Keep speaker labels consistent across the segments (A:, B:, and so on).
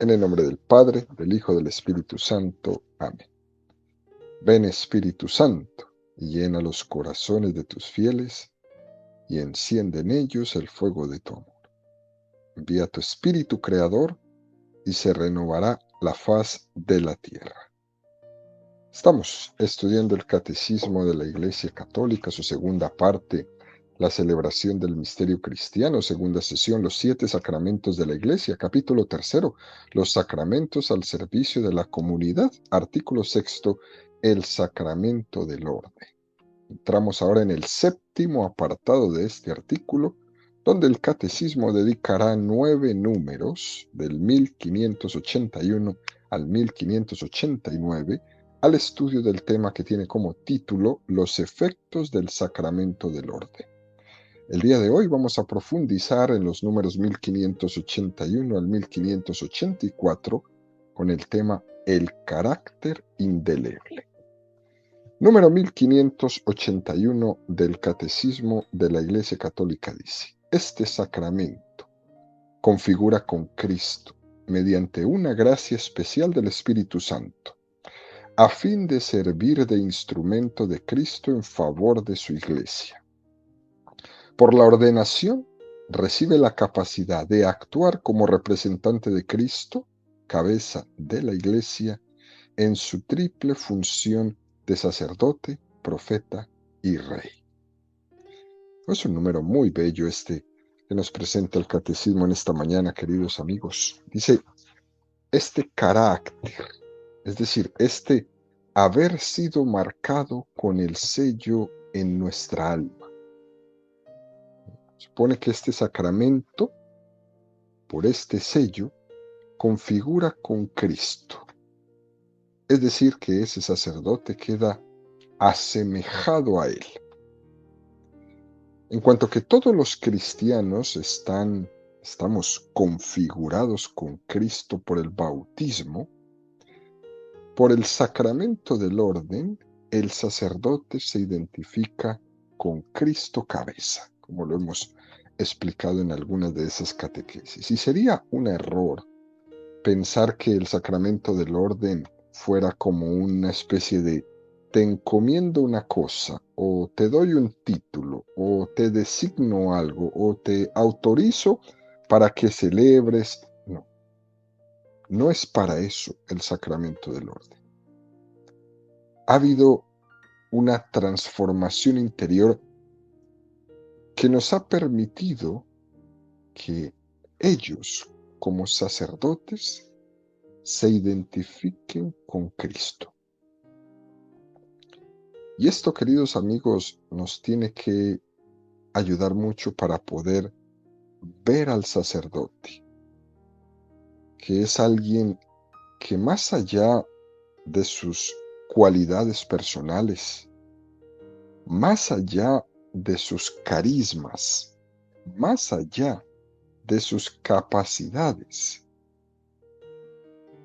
A: En el nombre del Padre, del Hijo, del Espíritu Santo. Amén. Ven Espíritu Santo, y llena los corazones de tus fieles, y enciende en ellos el fuego de tu amor. Envía tu Espíritu Creador, y se renovará la faz de la tierra. Estamos estudiando el Catecismo de la Iglesia Católica, su segunda parte, la celebración del misterio cristiano, segunda sesión, los 7 sacramentos de la Iglesia, capítulo 3, los sacramentos al servicio de la comunidad, artículo 6, el sacramento del orden. Entramos ahora en el séptimo apartado de este artículo, donde el Catecismo dedicará 9 números, del 1581 al 1589, al estudio del tema que tiene como título Los efectos del sacramento del orden. El día de hoy vamos a profundizar en los números 1581 al 1584 con el tema El carácter indeleble. Número 1581 del Catecismo de la Iglesia Católica dice: este sacramento configura con Cristo, mediante una gracia especial del Espíritu Santo, a fin de servir de instrumento de Cristo en favor de su Iglesia. Por la ordenación, recibe la capacidad de actuar como representante de Cristo, cabeza de la Iglesia, en su triple función de sacerdote, profeta y rey. Es un número muy bello este que nos presenta el Catecismo en esta mañana, queridos amigos. Dice, este carácter, es decir, este haber sido marcado con el sello en nuestra alma. Supone que este sacramento, por este sello, configura con Cristo. Es decir, que ese sacerdote queda asemejado a él. En cuanto que todos los cristianos estamos configurados con Cristo por el bautismo, por el sacramento del orden, el sacerdote se identifica con Cristo cabeza, como lo hemos explicado en algunas de esas catequesis. Y sería un error pensar que el sacramento del orden fuera como una especie de te encomiendo una cosa, o te doy un título, o te designo algo, o te autorizo para que celebres. No, no es para eso el sacramento del orden. Ha habido una transformación interior que nos ha permitido que ellos, como sacerdotes, se identifiquen con Cristo. Y esto, queridos amigos, nos tiene que ayudar mucho para poder ver al sacerdote, que es alguien que más allá de sus cualidades personales, más allá de sus carismas, más allá de sus capacidades,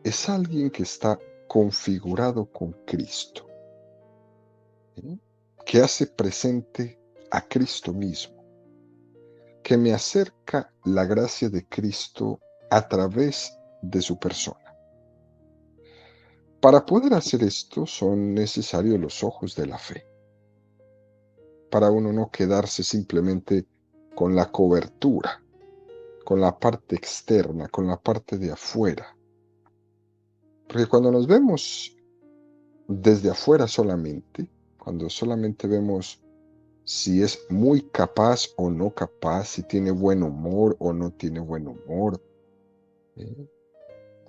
A: es alguien que está configurado con Cristo, ¿sí? Que hace presente a Cristo mismo, que me acerca la gracia de Cristo a través de su persona. Para poder hacer esto son necesarios los ojos de la fe, para uno no quedarse simplemente con la cobertura, con la parte externa, con la parte de afuera. Porque cuando nos vemos desde afuera solamente, cuando solamente vemos si es muy capaz o no capaz, si tiene buen humor o no tiene buen humor, ¿eh?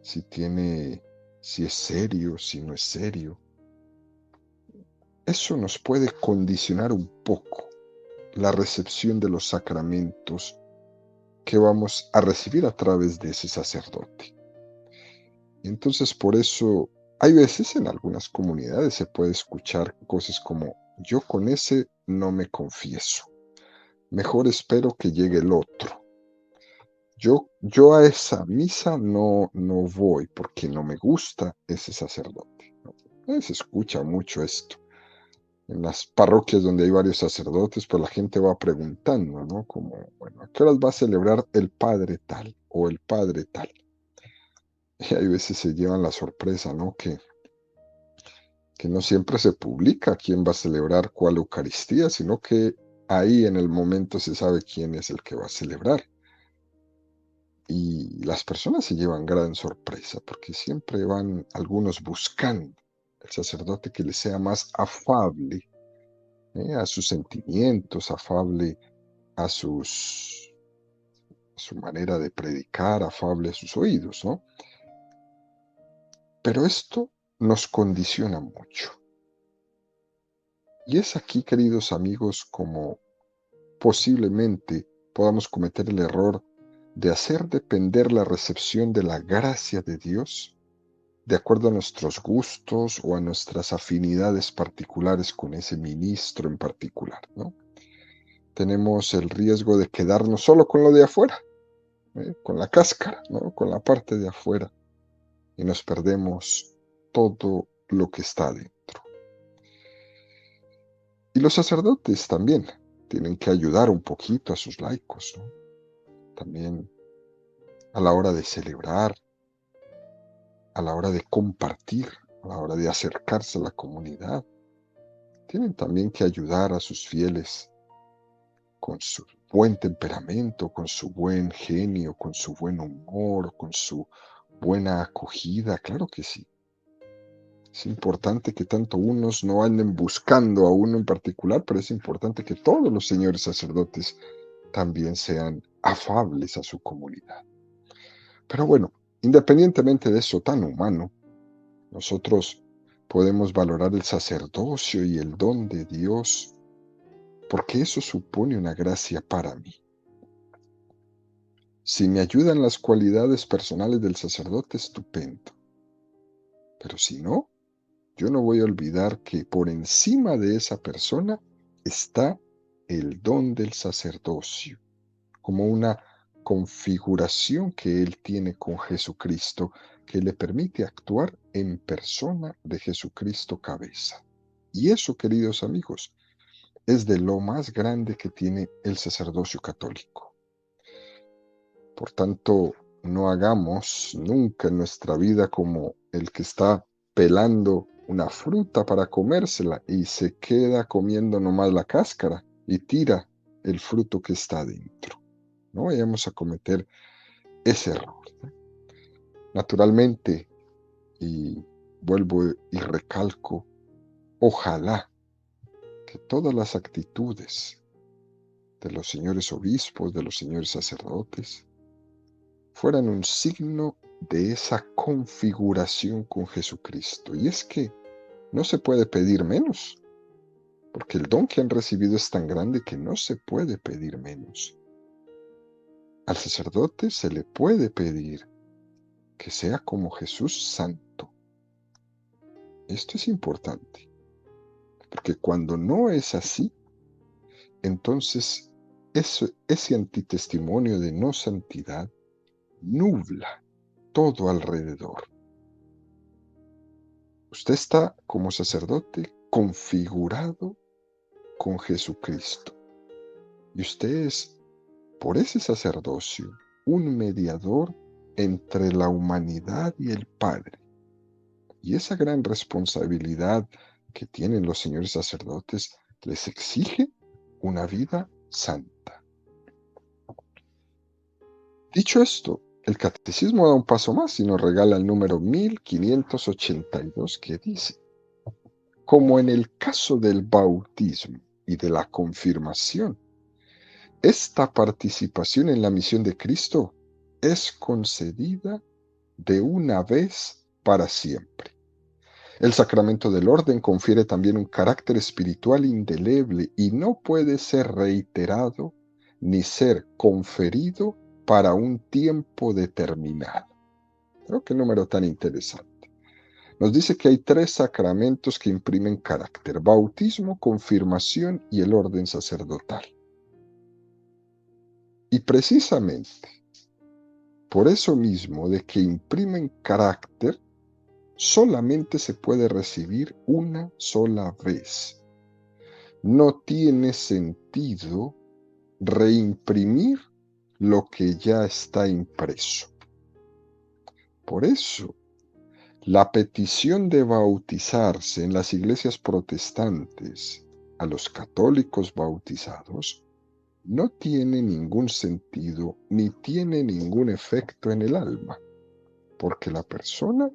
A: Si es serio, si no es serio. Eso nos puede condicionar un poco la recepción de los sacramentos que vamos a recibir a través de ese sacerdote. Entonces, por eso, hay veces en algunas comunidades se puede escuchar cosas como, yo con ese no me confieso, mejor espero que llegue el otro. Yo a esa misa no voy porque no me gusta ese sacerdote. Se escucha mucho esto. En las parroquias donde hay varios sacerdotes, pues la gente va preguntando, ¿no? Como, bueno, ¿a qué horas va a celebrar el padre tal o el padre tal? Y hay veces se llevan la sorpresa, ¿no? Que no siempre se publica quién va a celebrar cuál Eucaristía, sino que ahí en el momento se sabe quién es el que va a celebrar. Y las personas se llevan gran sorpresa porque siempre van algunos buscando el sacerdote que les sea más afable, a sus sentimientos, afable a su manera de predicar, afable a sus oídos, ¿no? Pero esto nos condiciona mucho. Y es aquí, queridos amigos, como posiblemente podamos cometer el error de hacer depender la recepción de la gracia de Dios de acuerdo a nuestros gustos o a nuestras afinidades particulares con ese ministro en particular, ¿no? Tenemos el riesgo de quedarnos solo con lo de afuera, con la cáscara, ¿no? Con la parte de afuera, y nos perdemos todo lo que está dentro. Y los sacerdotes también tienen que ayudar un poquito a sus laicos, ¿no? También a la hora de celebrar, a la hora de compartir, a la hora de acercarse a la comunidad. Tienen también que ayudar a sus fieles con su buen temperamento, con su buen genio, con su buen humor, con su buena acogida. Claro que sí. Es importante que tanto unos no anden buscando a uno en particular, pero es importante que todos los señores sacerdotes también sean afables a su comunidad. Pero bueno, independientemente de eso tan humano, nosotros podemos valorar el sacerdocio y el don de Dios, porque eso supone una gracia para mí. Si me ayudan las cualidades personales del sacerdote, estupendo. Pero si no, yo no voy a olvidar que por encima de esa persona está el don del sacerdocio, como una configuración que él tiene con Jesucristo, que le permite actuar en persona de Jesucristo cabeza. Y eso, queridos amigos, es de lo más grande que tiene el sacerdocio católico. Por tanto, no hagamos nunca en nuestra vida como el que está pelando una fruta para comérsela y se queda comiendo nomás la cáscara y tira el fruto que está dentro. No vayamos a cometer ese error. Naturalmente, y vuelvo y recalco, ojalá que todas las actitudes de los señores obispos, de los señores sacerdotes, fueran un signo de esa configuración con Jesucristo. Y es que no se puede pedir menos, porque el don que han recibido es tan grande que no se puede pedir menos. Al sacerdote se le puede pedir que sea como Jesús santo. Esto es importante, porque cuando no es así, entonces ese antitestimonio de no santidad nubla todo alrededor. Usted está como sacerdote configurado con Jesucristo. Y usted es, por ese sacerdocio, un mediador entre la humanidad y el Padre. Y esa gran responsabilidad que tienen los señores sacerdotes les exige una vida santa. Dicho esto, el catecismo da un paso más y nos regala el número 1582 que dice: como en el caso del bautismo y de la confirmación, esta participación en la misión de Cristo es concedida de una vez para siempre. El sacramento del orden confiere también un carácter espiritual indeleble y no puede ser reiterado ni ser conferido para un tiempo determinado. Creo que número tan interesante. Nos dice que hay 3 sacramentos que imprimen carácter: bautismo, confirmación y el orden sacerdotal. Y precisamente por eso mismo de que imprimen carácter, solamente se puede recibir una sola vez. No tiene sentido reimprimir lo que ya está impreso. Por eso, la petición de bautizarse en las iglesias protestantes a los católicos bautizados no tiene ningún sentido ni tiene ningún efecto en el alma, porque la persona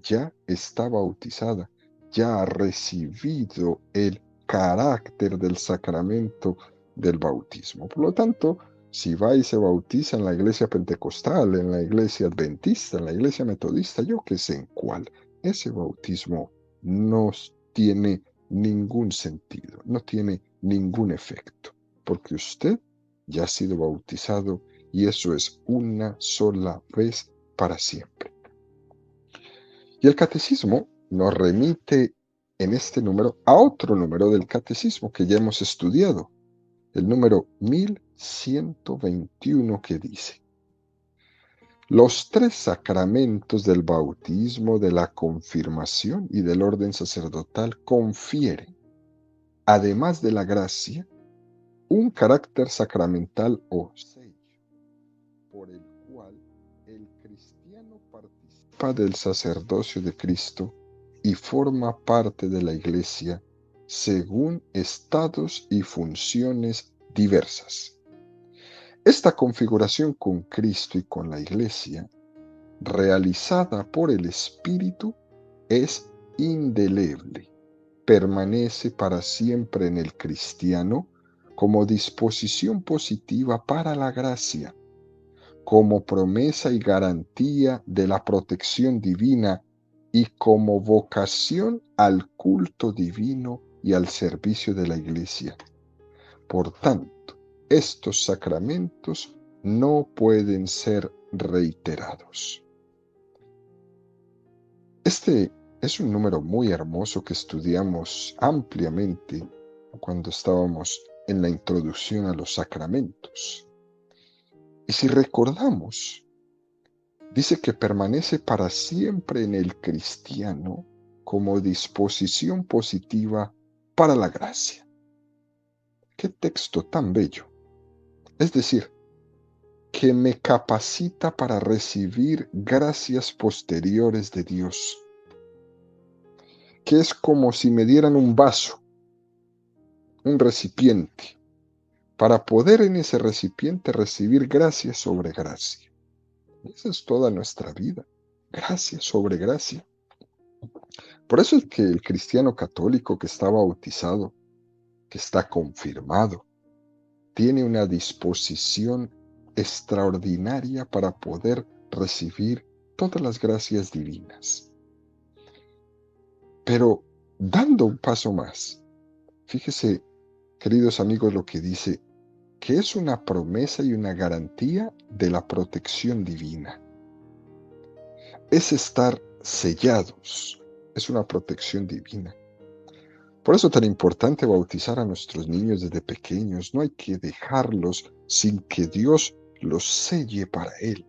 A: ya está bautizada, ya ha recibido el carácter del sacramento del bautismo. Por lo tanto, si va y se bautiza en la iglesia pentecostal, en la iglesia adventista, en la iglesia metodista, yo qué sé en cuál, ese bautismo no tiene ningún sentido, no tiene ningún efecto, porque usted ya ha sido bautizado y eso es una sola vez para siempre. Y el catecismo nos remite en este número a otro número del catecismo que ya hemos estudiado, el número 1121, que dice: los tres sacramentos del bautismo, de la confirmación y del orden sacerdotal confieren, además de la gracia, un carácter sacramental o sello, por el cual el cristiano participa del sacerdocio de Cristo y forma parte de la Iglesia según estados y funciones diversas. Esta configuración con Cristo y con la Iglesia, realizada por el Espíritu, es indeleble, permanece para siempre en el cristiano como disposición positiva para la gracia, como promesa y garantía de la protección divina y como vocación al culto divino y al servicio de la Iglesia. Por tanto, estos sacramentos no pueden ser reiterados. Este es un número muy hermoso que estudiamos ampliamente cuando estábamos en la introducción a los sacramentos. Y si recordamos, dice que permanece para siempre en el cristiano como disposición positiva para la gracia. ¡Qué texto tan bello! Es decir, que me capacita para recibir gracias posteriores de Dios, que es como si me dieran un vaso, un recipiente, para poder en ese recipiente recibir gracia sobre gracia. Esa es toda nuestra vida, gracia sobre gracia. Por eso es que el cristiano católico que está bautizado, que está confirmado, tiene una disposición extraordinaria para poder recibir todas las gracias divinas. Pero dando un paso más, fíjese, queridos amigos, lo que dice, que es una promesa y una garantía de la protección divina. Es estar sellados, es una protección divina. Por eso es tan importante bautizar a nuestros niños desde pequeños. No hay que dejarlos sin que Dios los selle para Él.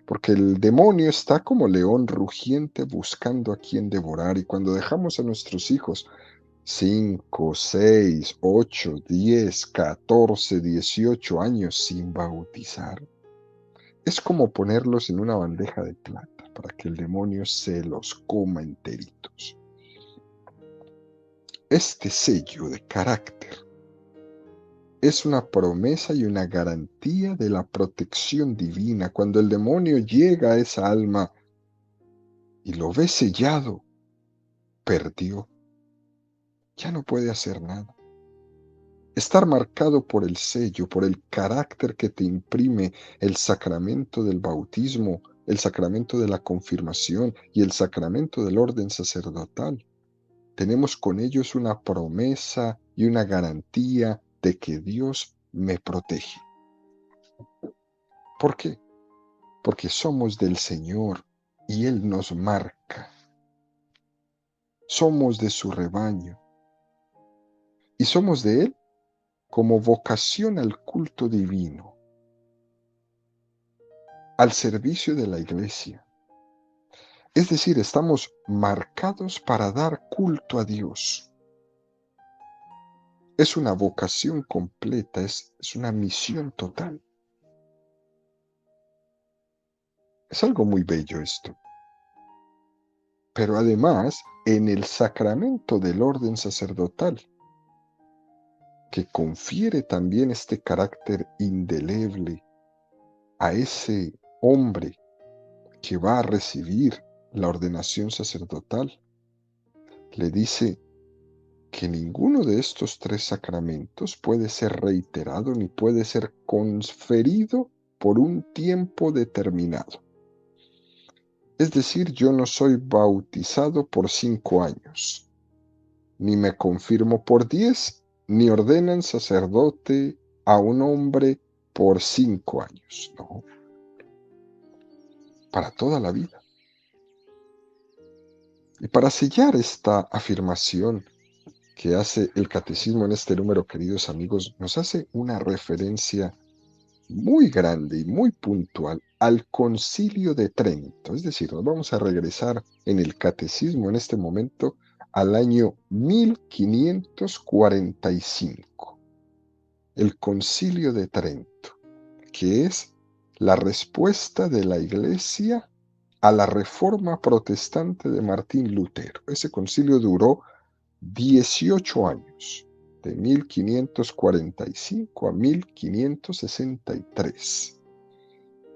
A: Porque el demonio está como león rugiente buscando a quien devorar. Y cuando dejamos a nuestros hijos 5, 6, 8, 10, 14, 18 años sin bautizar, es como ponerlos en una bandeja de plata para que el demonio se los coma enteritos. Este sello de carácter es una promesa y una garantía de la protección divina. Cuando el demonio llega a esa alma y lo ve sellado, perdió. Ya no puede hacer nada. Estar marcado por el sello, por el carácter que te imprime el sacramento del bautismo, el sacramento de la confirmación y el sacramento del orden sacerdotal. Tenemos con ellos una promesa y una garantía de que Dios me protege. ¿Por qué? Porque somos del Señor y Él nos marca. Somos de su rebaño y somos de Él como vocación al culto divino, al servicio de la Iglesia. Es decir, estamos marcados para dar culto a Dios. Es una vocación completa, es una misión total. Es algo muy bello esto. Pero además, en el sacramento del orden sacerdotal, que confiere también este carácter indeleble a ese hombre que va a recibir la ordenación sacerdotal, le dice que ninguno de estos tres sacramentos puede ser reiterado ni puede ser conferido por un tiempo determinado. Es decir, yo no soy bautizado por 5 años, ni me confirmo por 10, ni ordenan sacerdote a un hombre por 5 años, no, para toda la vida. Y para sellar esta afirmación que hace el catecismo en este número, queridos amigos, nos hace una referencia muy grande y muy puntual al Concilio de Trento. Es decir, nos vamos a regresar en el catecismo en este momento al año 1545. El Concilio de Trento, que es la respuesta de la Iglesia a la reforma protestante de Martín Lutero. Ese concilio duró 18 años, de 1545 a 1563.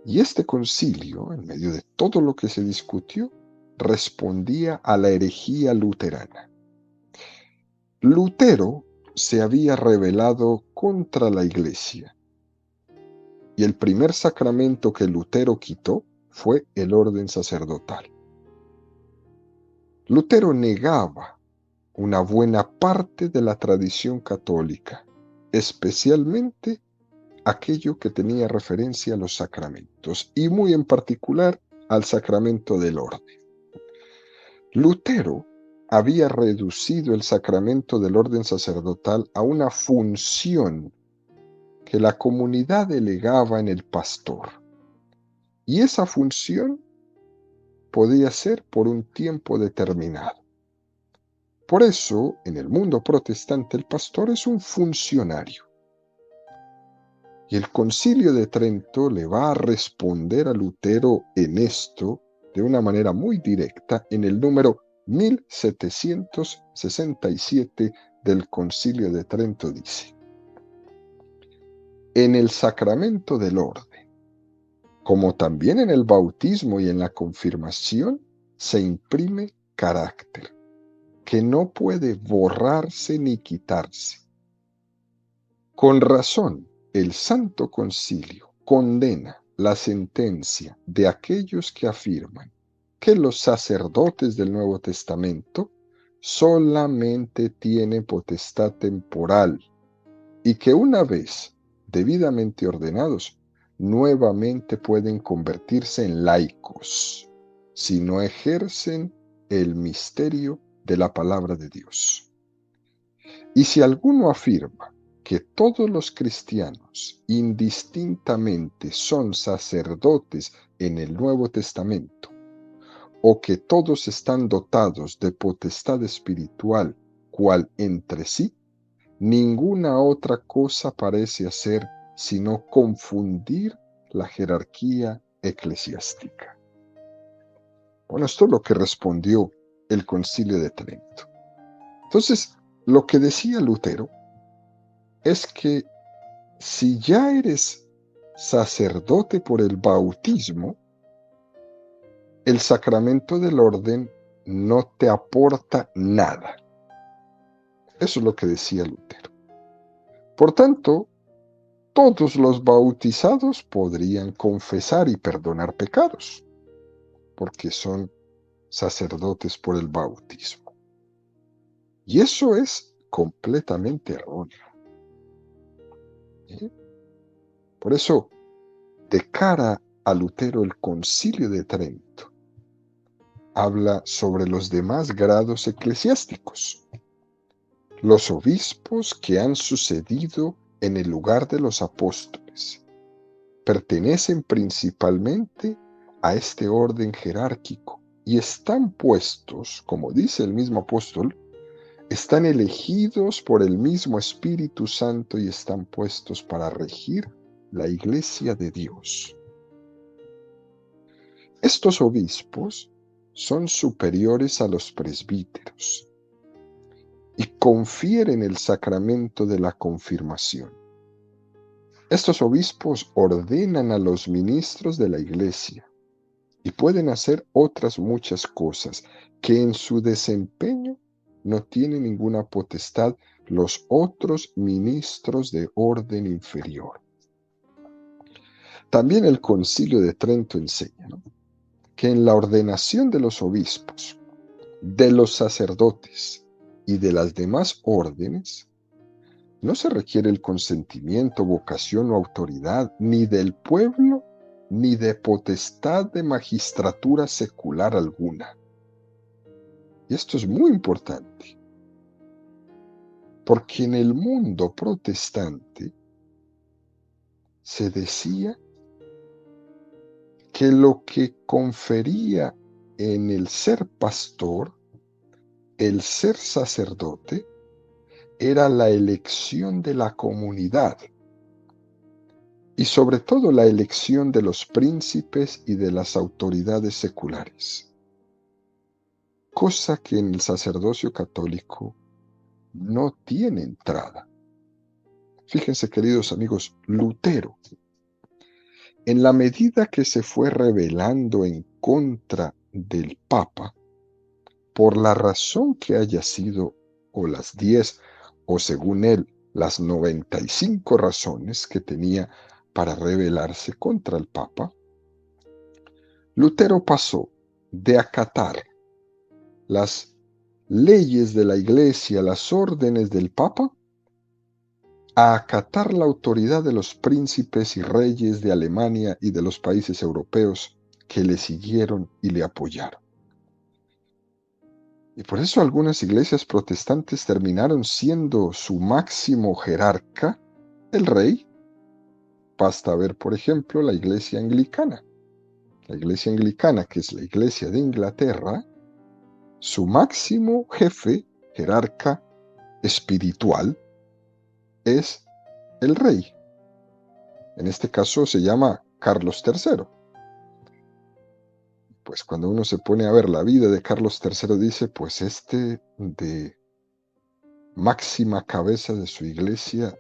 A: Y este concilio, en medio de todo lo que se discutió, respondía a la herejía luterana. Lutero se había rebelado contra la Iglesia, y el primer sacramento que Lutero quitó fue el orden sacerdotal. Lutero negaba una buena parte de la tradición católica, especialmente aquello que tenía referencia a los sacramentos, y muy en particular al sacramento del orden. Lutero había reducido el sacramento del orden sacerdotal a una función que la comunidad delegaba en el pastor, y esa función podía ser por un tiempo determinado. Por eso, en el mundo protestante, el pastor es un funcionario. Y el Concilio de Trento le va a responder a Lutero en esto de una manera muy directa en el número 1767 del Concilio de Trento. Dice: en el sacramento del orden, como también en el bautismo y en la confirmación, se imprime carácter, que no puede borrarse ni quitarse. Con razón, el Santo Concilio condena la sentencia de aquellos que afirman que los sacerdotes del Nuevo Testamento solamente tienen potestad temporal y que una vez debidamente ordenados, nuevamente pueden convertirse en laicos si no ejercen el misterio de la palabra de Dios. Y si alguno afirma que todos los cristianos indistintamente son sacerdotes en el Nuevo Testamento, o que todos están dotados de potestad espiritual cual entre sí, ninguna otra cosa parece hacer sino confundir la jerarquía eclesiástica. Bueno, esto es lo que respondió el Concilio de Trento. Entonces, lo que decía Lutero es que si ya eres sacerdote por el bautismo, el sacramento del orden no te aporta nada. Eso es lo que decía Lutero. Por tanto, todos los bautizados podrían confesar y perdonar pecados, porque son sacerdotes por el bautismo. Y eso es completamente erróneo. Por eso, de cara a Lutero, el Concilio de Trento habla sobre los demás grados eclesiásticos. Los obispos que han sucedido en el lugar de los apóstoles pertenecen principalmente a este orden jerárquico y están puestos, como dice el mismo apóstol, están elegidos por el mismo Espíritu Santo y están puestos para regir la Iglesia de Dios. Estos obispos son superiores a los presbíteros y confieren el sacramento de la confirmación. Estos obispos ordenan a los ministros de la Iglesia y pueden hacer otras muchas cosas que en su desempeño no tienen ninguna potestad los otros ministros de orden inferior. También el Concilio de Trento enseña, ¿no?, que en la ordenación de los obispos, de los sacerdotes y de las demás órdenes, no se requiere el consentimiento, vocación o autoridad ni del pueblo ni de potestad de magistratura secular alguna. Y esto es muy importante, porque en el mundo protestante se decía que lo que confería en el ser pastor, el ser sacerdote, era la elección de la comunidad y sobre todo la elección de los príncipes y de las autoridades seculares, cosa que en el sacerdocio católico no tiene entrada. Fíjense, queridos amigos, Lutero, en la medida que se fue rebelando en contra del Papa, por la razón que haya sido, o las 10, o según él, las 95 razones que tenía para rebelarse contra el Papa, Lutero pasó de acatar las leyes de la Iglesia, las órdenes del Papa, a acatar la autoridad de los príncipes y reyes de Alemania y de los países europeos que le siguieron y le apoyaron. Y por eso algunas iglesias protestantes terminaron siendo su máximo jerarca el rey. Basta ver, por ejemplo, la iglesia anglicana. La iglesia anglicana, que es la iglesia de Inglaterra, su máximo jefe, jerarca espiritual, es el rey. En este caso se llama Carlos III. Pues cuando uno se pone a ver la vida de Carlos III, dice, pues este de máxima cabeza de su iglesia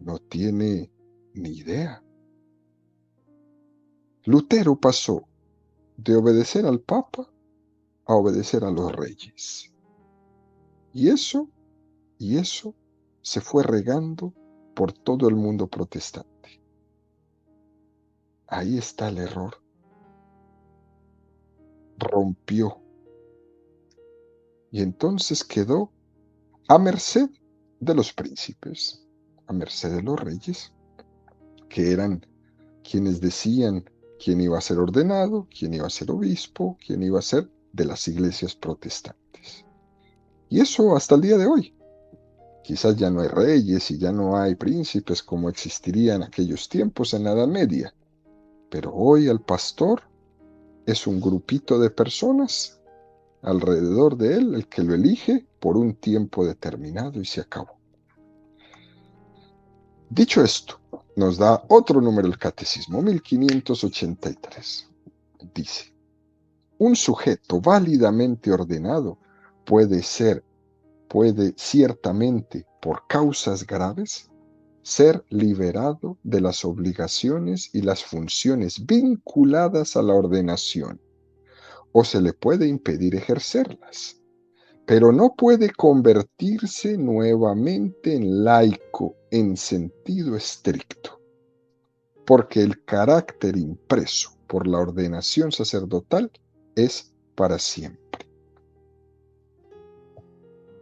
A: no tiene ni idea. Lutero pasó de obedecer al Papa a obedecer a los reyes. Y eso se fue regando por todo el mundo protestante. Ahí está el error. Rompió. Y entonces quedó a merced de los príncipes, a merced de los reyes, que eran quienes decían quién iba a ser ordenado, quién iba a ser obispo, quién iba a ser de las iglesias protestantes. Y eso hasta el día de hoy. Quizás ya no hay reyes y ya no hay príncipes como existiría en aquellos tiempos en la Edad Media, pero hoy el pastor es un grupito de personas alrededor de él, el que lo elige por un tiempo determinado y se acabó. Dicho esto, nos da otro número el catecismo, 1583. Dice, un sujeto válidamente ordenado puede ciertamente, por causas graves, ser liberado de las obligaciones y las funciones vinculadas a la ordenación, o se le puede impedir ejercerlas, pero no puede convertirse nuevamente en laico en sentido estricto, porque el carácter impreso por la ordenación sacerdotal es para siempre.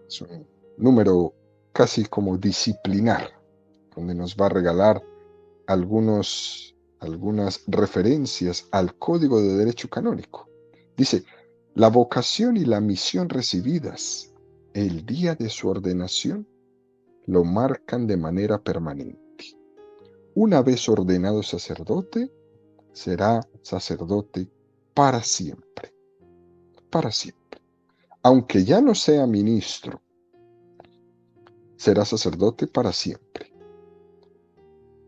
A: Es un número casi como disciplinar, donde nos va a regalar algunas referencias al Código de Derecho Canónico. Dice, la vocación y la misión recibidas el día de su ordenación lo marcan de manera permanente. Una vez ordenado sacerdote, será sacerdote para siempre. Para siempre. Aunque ya no sea ministro, será sacerdote para siempre.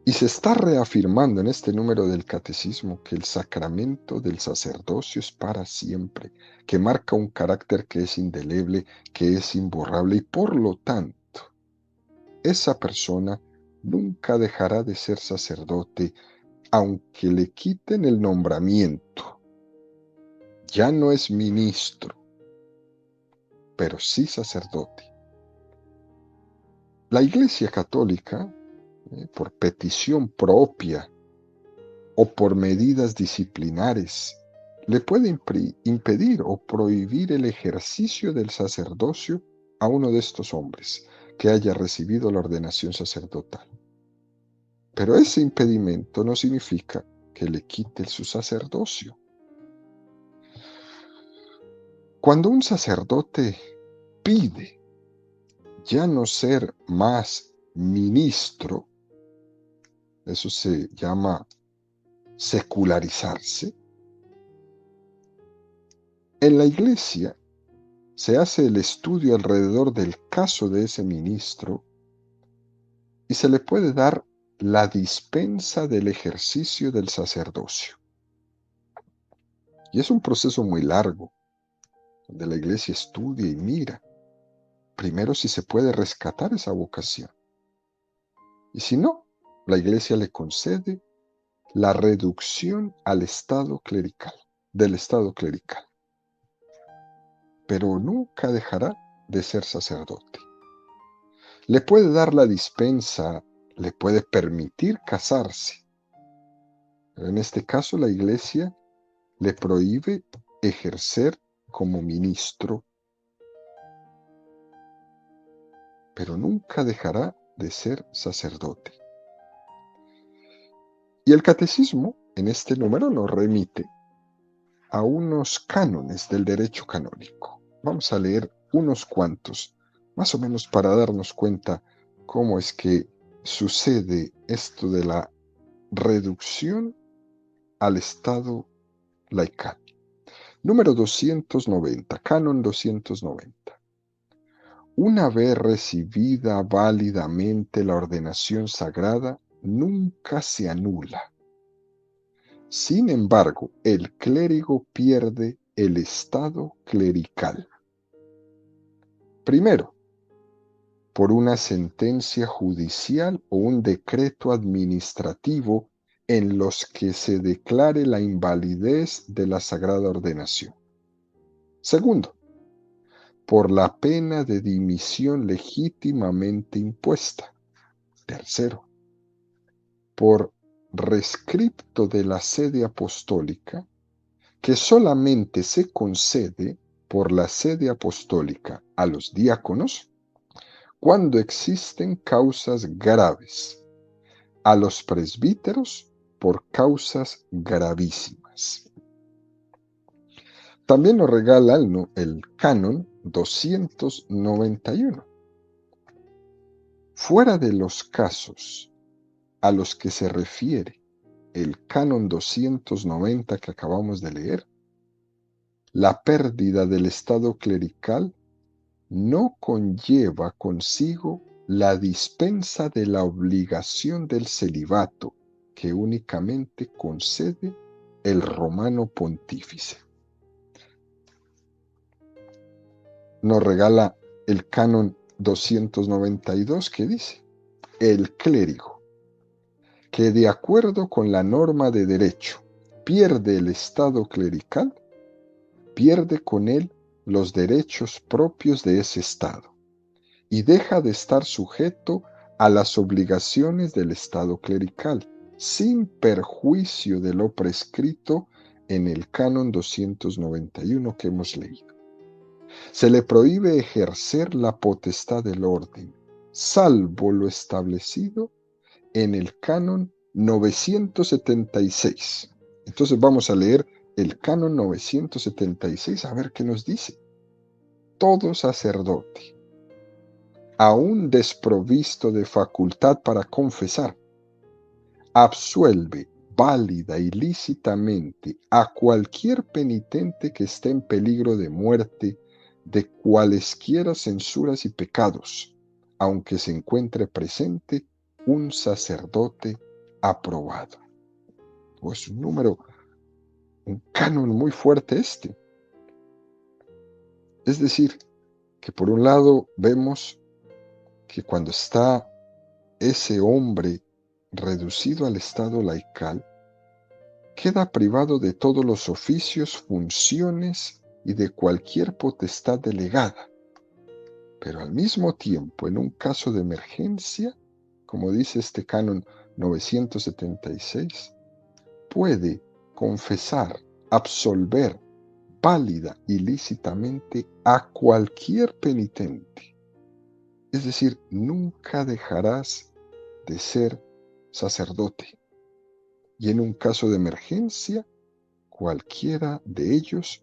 A: Y se está reafirmando en este número del catecismo que el sacramento del sacerdocio es para siempre, que marca un carácter que es indeleble, que es imborrable y por lo tanto esa persona nunca dejará de ser sacerdote aunque le quiten el nombramiento. Ya no es ministro, pero sí sacerdote. La Iglesia Católica, por petición propia o por medidas disciplinares, le puede impedir o prohibir el ejercicio del sacerdocio a uno de estos hombres que haya recibido la ordenación sacerdotal. Pero ese impedimento no significa que le quite su sacerdocio. Cuando un sacerdote pide ya no ser más ministro, eso se llama secularizarse, en la iglesia se hace el estudio alrededor del caso de ese ministro y se le puede dar la dispensa del ejercicio del sacerdocio. Y es un proceso muy largo, donde la iglesia estudia y mira, primero si se puede rescatar esa vocación. Y si no, la iglesia le concede la reducción al estado clerical, del estado clerical. Pero nunca dejará de ser sacerdote. Le puede dar la dispensa, le puede permitir casarse. Pero en este caso la iglesia le prohíbe ejercer como ministro, pero nunca dejará de ser sacerdote. Y el catecismo en este número nos remite a unos cánones del derecho canónico. Vamos a leer unos cuantos, más o menos para darnos cuenta cómo es que sucede esto de la reducción al estado laical. Número 290, canon 290. Una vez recibida válidamente la ordenación sagrada, nunca se anula. Sin embargo, el clérigo pierde el estado clerical. Primero, por una sentencia judicial o un decreto administrativo en los que se declare la invalidez de la sagrada ordenación. Segundo, por la pena de dimisión legítimamente impuesta. Tercero, por rescripto de la sede apostólica, que solamente se concede por la sede apostólica a los diáconos cuando existen causas graves, a los presbíteros por causas gravísimas. También nos regala el canon 291. Fuera de los casos a los que se refiere el canon 290 que acabamos de leer, la pérdida del estado clerical no conlleva consigo la dispensa de la obligación del celibato que únicamente concede el romano pontífice. Nos regala el canon 292 que dice: el clérigo que de acuerdo con la norma de derecho pierde el estado clerical, pierde con él los derechos propios de ese estado y deja de estar sujeto a las obligaciones del estado clerical, sin perjuicio de lo prescrito en el canon 291 que hemos leído. Se le prohíbe ejercer la potestad del orden, salvo lo establecido en el canon 976. Entonces vamos a leer el canon 976 a ver qué nos dice. Todo sacerdote, aún desprovisto de facultad para confesar, absuelve válida y lícitamente a cualquier penitente que esté en peligro de muerte de cualesquiera censuras y pecados, aunque se encuentre presente un sacerdote aprobado. Pues un número, un canon muy fuerte este. Es decir, que por un lado vemos que cuando está ese hombre reducido al estado laical, queda privado de todos los oficios, funciones y de cualquier potestad delegada. Pero al mismo tiempo, en un caso de emergencia, como dice este canon 976, puede confesar, absolver, válida y lícitamente a cualquier penitente. Es decir, nunca dejarás de ser sacerdote. Y en un caso de emergencia, cualquiera de ellos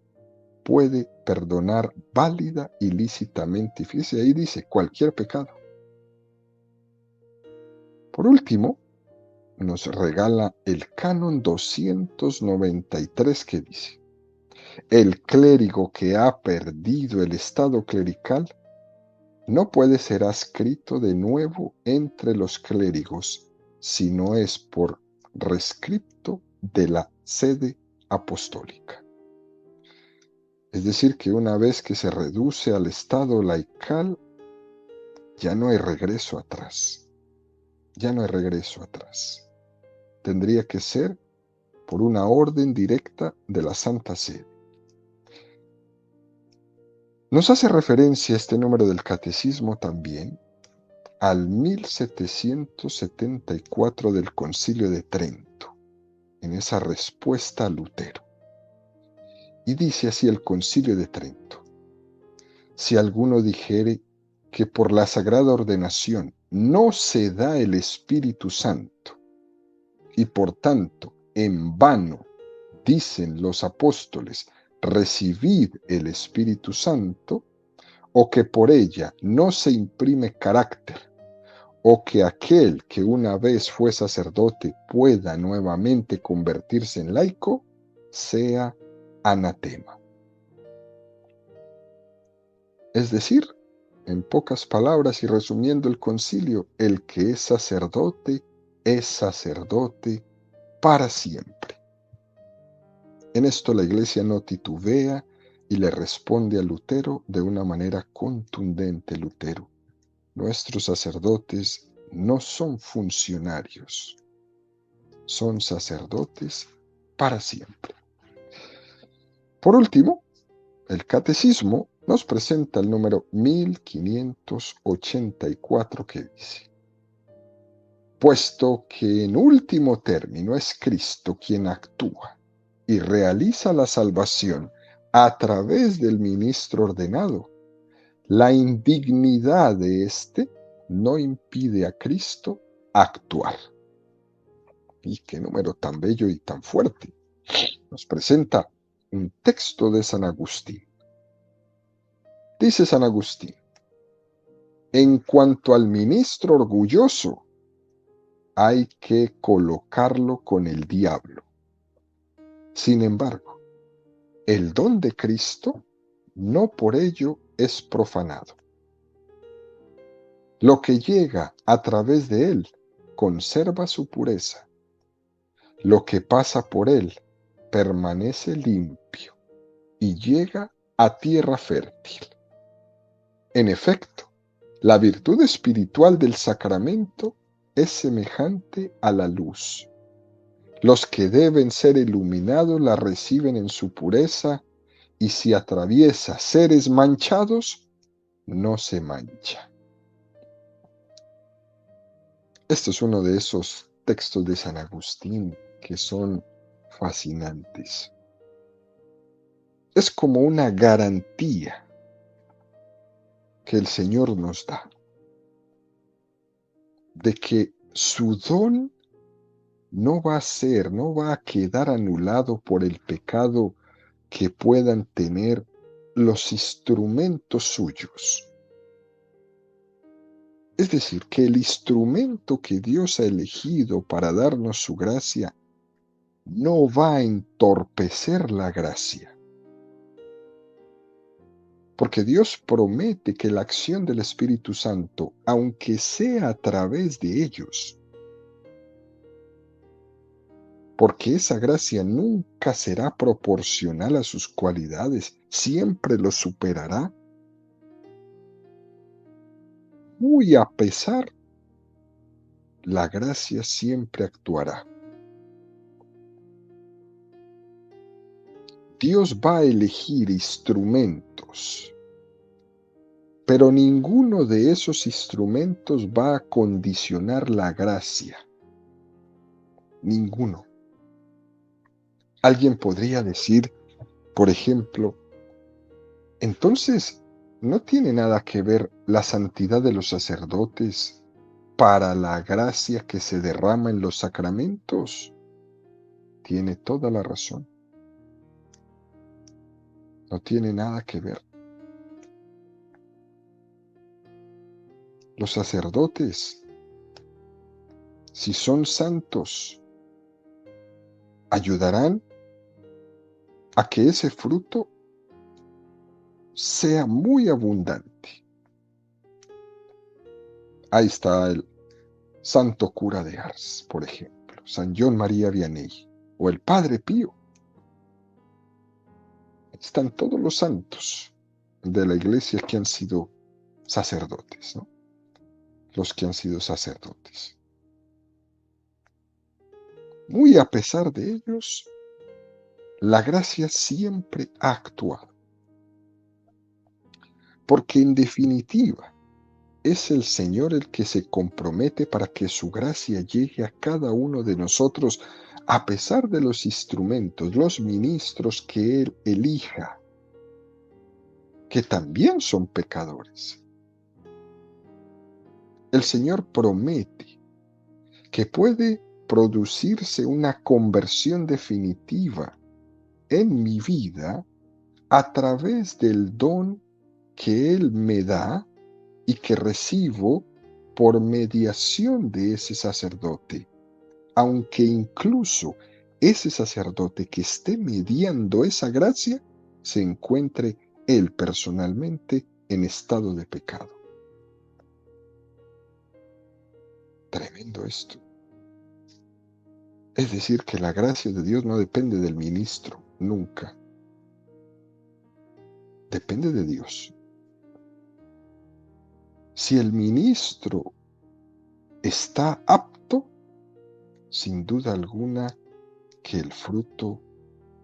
A: puede perdonar válida y lícitamente. Fíjese, ahí dice cualquier pecado. Por último, nos regala el canon 293 que dice: el clérigo que ha perdido el estado clerical no puede ser adscrito de nuevo entre los clérigos si no es por rescripto de la sede apostólica. Es decir, que una vez que se reduce al estado laical, ya no hay regreso atrás. Ya no hay regreso atrás. Tendría que ser por una orden directa de la Santa Sede. Nos hace referencia este número del Catecismo también al 1774 del Concilio de Trento, en esa respuesta a Lutero. Y dice así el Concilio de Trento: si alguno dijere que por la sagrada ordenación no se da el Espíritu Santo, y por tanto en vano dicen los apóstoles, recibid el Espíritu Santo, o que por ella no se imprime carácter, o que aquel que una vez fue sacerdote pueda nuevamente convertirse en laico, sea anatema. Es decir, en pocas palabras y resumiendo el concilio, el que es sacerdote para siempre. En esto la Iglesia no titubea y le responde a Lutero de una manera contundente. Lutero: nuestros sacerdotes no son funcionarios, son sacerdotes para siempre. Por último, el Catecismo nos presenta el número 1584 que dice: puesto que en último término es Cristo quien actúa y realiza la salvación a través del ministro ordenado, la indignidad de éste no impide a Cristo actuar. Y qué número tan bello y tan fuerte. Nos presenta un texto de San Agustín. Dice San Agustín: en cuanto al ministro orgulloso, hay que colocarlo con el diablo. Sin embargo, el don de Cristo no por ello es profanado. Lo que llega a través de él conserva su pureza. Lo que pasa por él permanece limpio y llega a tierra fértil. En efecto, la virtud espiritual del sacramento es semejante a la luz. Los que deben ser iluminados la reciben en su pureza, y si atraviesa seres manchados, no se mancha. Esto es uno de esos textos de San Agustín que son fascinantes. Es como una garantía que el Señor nos da de que su don no va a quedar anulado por el pecado que puedan tener los instrumentos suyos. Es decir, que el instrumento que Dios ha elegido para darnos su gracia no va a entorpecer la gracia. Porque Dios promete que la acción del Espíritu Santo, aunque sea a través de ellos, porque esa gracia nunca será proporcional a sus cualidades, siempre los superará, muy a pesar, la gracia siempre actuará. Dios va a elegir instrumentos, pero ninguno de esos instrumentos va a condicionar la gracia. Ninguno. Alguien podría decir, por ejemplo, entonces, ¿no tiene nada que ver la santidad de los sacerdotes para la gracia que se derrama en los sacramentos? Tiene toda la razón. No tiene nada que ver. Los sacerdotes, si son santos, ayudarán a que ese fruto sea muy abundante. Ahí está el santo cura de Ars, por ejemplo, San John María Vianney, o el Padre Pío. Están todos los santos de la iglesia que han sido sacerdotes, ¿no? Los que han sido sacerdotes. Muy a pesar de ellos, la gracia siempre ha actuado. Porque en definitiva, es el Señor el que se compromete para que su gracia llegue a cada uno de nosotros, a pesar de los instrumentos, los ministros que Él elija, que también son pecadores. El Señor promete que puede producirse una conversión definitiva en mi vida a través del don que Él me da y que recibo por mediación de ese sacerdote, aunque incluso ese sacerdote que esté mediando esa gracia se encuentre él personalmente en estado de pecado. Tremendo esto. Es decir, que la gracia de Dios no depende del ministro, nunca. Depende de Dios. Si el ministro está apto, sin duda alguna que el fruto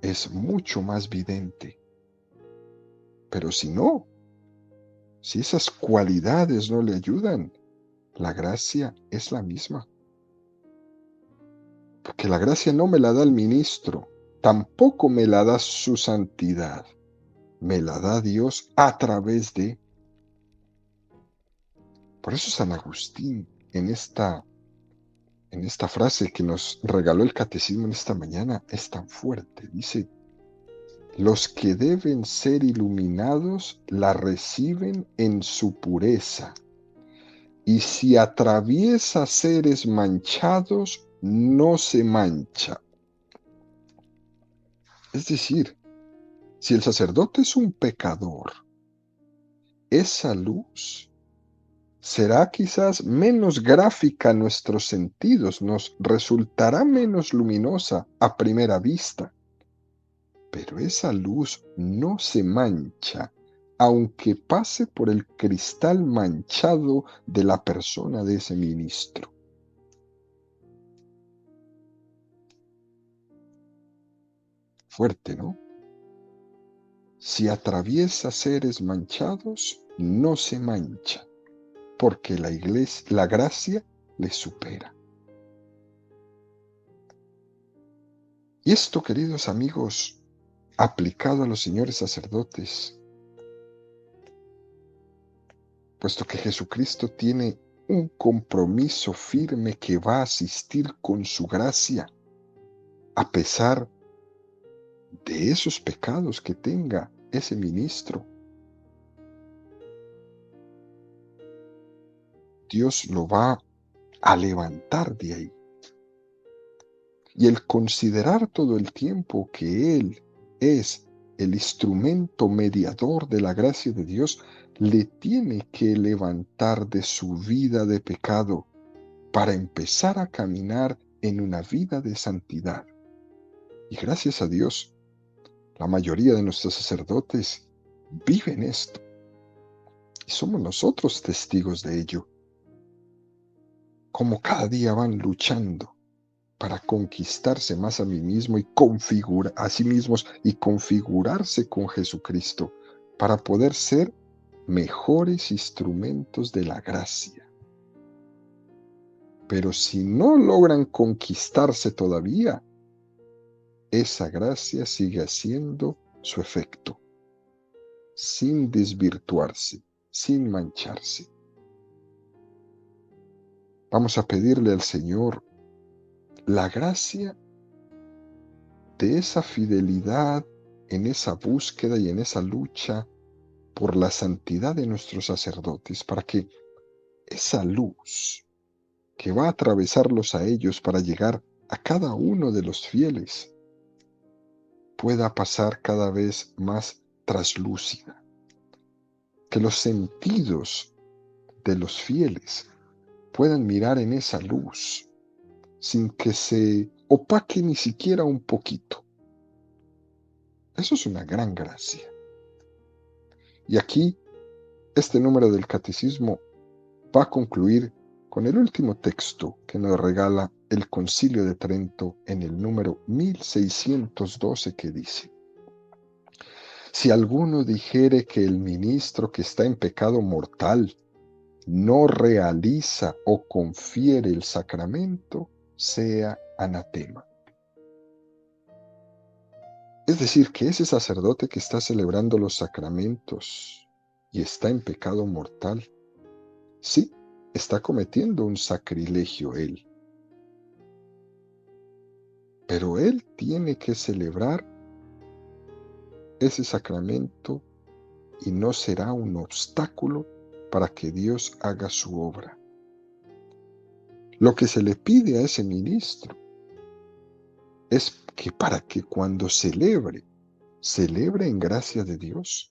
A: es mucho más vidente. Pero si no, si esas cualidades no le ayudan, la gracia es la misma. Porque la gracia no me la da el ministro, tampoco me la da su santidad, me la da Dios a través de. Por eso San Agustín en esta frase que nos regaló el catecismo en esta mañana es tan fuerte. Dice, los que deben ser iluminados la reciben en su pureza, y si atraviesa seres manchados, no se mancha. Es decir, si el sacerdote es un pecador, esa luz será quizás menos gráfica a nuestros sentidos, nos resultará menos luminosa a primera vista, pero esa luz no se mancha, aunque pase por el cristal manchado de la persona de ese ministro. Fuerte, ¿no? Si atraviesa seres manchados, no se mancha, porque la gracia le supera. Y esto, queridos amigos, aplicado a los señores sacerdotes, puesto que Jesucristo tiene un compromiso firme que va a asistir con su gracia, a pesar de esos pecados que tenga ese ministro. Dios lo va a levantar de ahí. Y el considerar todo el tiempo que Él es el instrumento mediador de la gracia de Dios, le tiene que levantar de su vida de pecado para empezar a caminar en una vida de santidad. Y gracias a Dios, la mayoría de nuestros sacerdotes viven esto. Y somos nosotros testigos de ello. Como cada día van luchando para conquistarse más a mí mismo y a sí mismos y configurarse con Jesucristo para poder ser mejores instrumentos de la gracia. Pero si no logran conquistarse todavía, esa gracia sigue haciendo su efecto, sin desvirtuarse, sin mancharse. Vamos a pedirle al Señor la gracia de esa fidelidad en esa búsqueda y en esa lucha por la santidad de nuestros sacerdotes, para que esa luz que va a atravesarlos a ellos para llegar a cada uno de los fieles pueda pasar cada vez más traslúcida, que los sentidos de los fieles puedan mirar en esa luz sin que se opaque ni siquiera un poquito. Eso es una gran gracia. Y aquí, este número del catecismo va a concluir con el último texto que nos regala el Concilio de Trento en el número 1612, que dice: si alguno dijere que el ministro que está en pecado mortal no realiza o confiere el sacramento, sea anatema. Es decir, que ese sacerdote que está celebrando los sacramentos y está en pecado mortal, sí, está cometiendo un sacrilegio él. Pero él tiene que celebrar ese sacramento y no será un obstáculo para que Dios haga su obra. Lo que se le pide a ese ministro es que para que cuando celebre en gracia de Dios.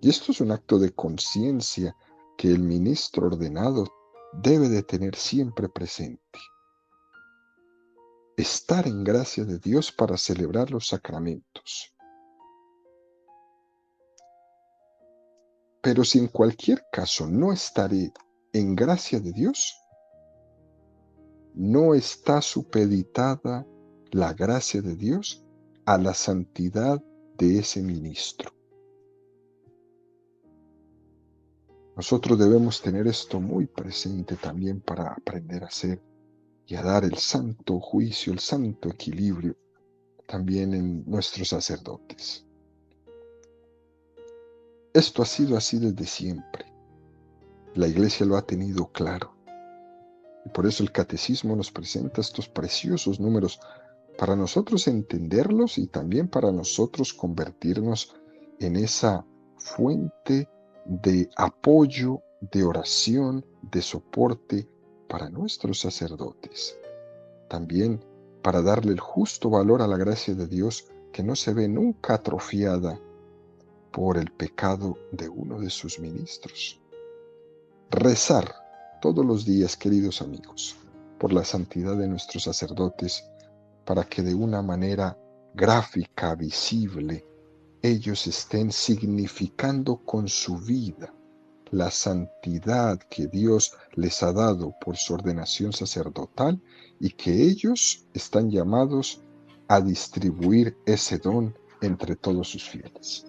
A: Y esto es un acto de conciencia que el ministro ordenado debe de tener siempre presente. Estar en gracia de Dios para celebrar los sacramentos. Pero si en cualquier caso no estaré en gracia de Dios, no está supeditada la gracia de Dios a la santidad de ese ministro. Nosotros debemos tener esto muy presente también para aprender a hacer y a dar el santo juicio, el santo equilibrio también en nuestros sacerdotes. Esto ha sido así desde siempre. La Iglesia lo ha tenido claro. Y por eso el Catecismo nos presenta estos preciosos números para nosotros entenderlos y también para nosotros convertirnos en esa fuente de apoyo, de oración, de soporte para nuestros sacerdotes. También para darle el justo valor a la gracia de Dios, que no se ve nunca atrofiada por el pecado de uno de sus ministros. Rezar todos los días, queridos amigos, por la santidad de nuestros sacerdotes, para que de una manera gráfica, visible, ellos estén significando con su vida la santidad que Dios les ha dado por su ordenación sacerdotal y que ellos están llamados a distribuir ese don entre todos sus fieles.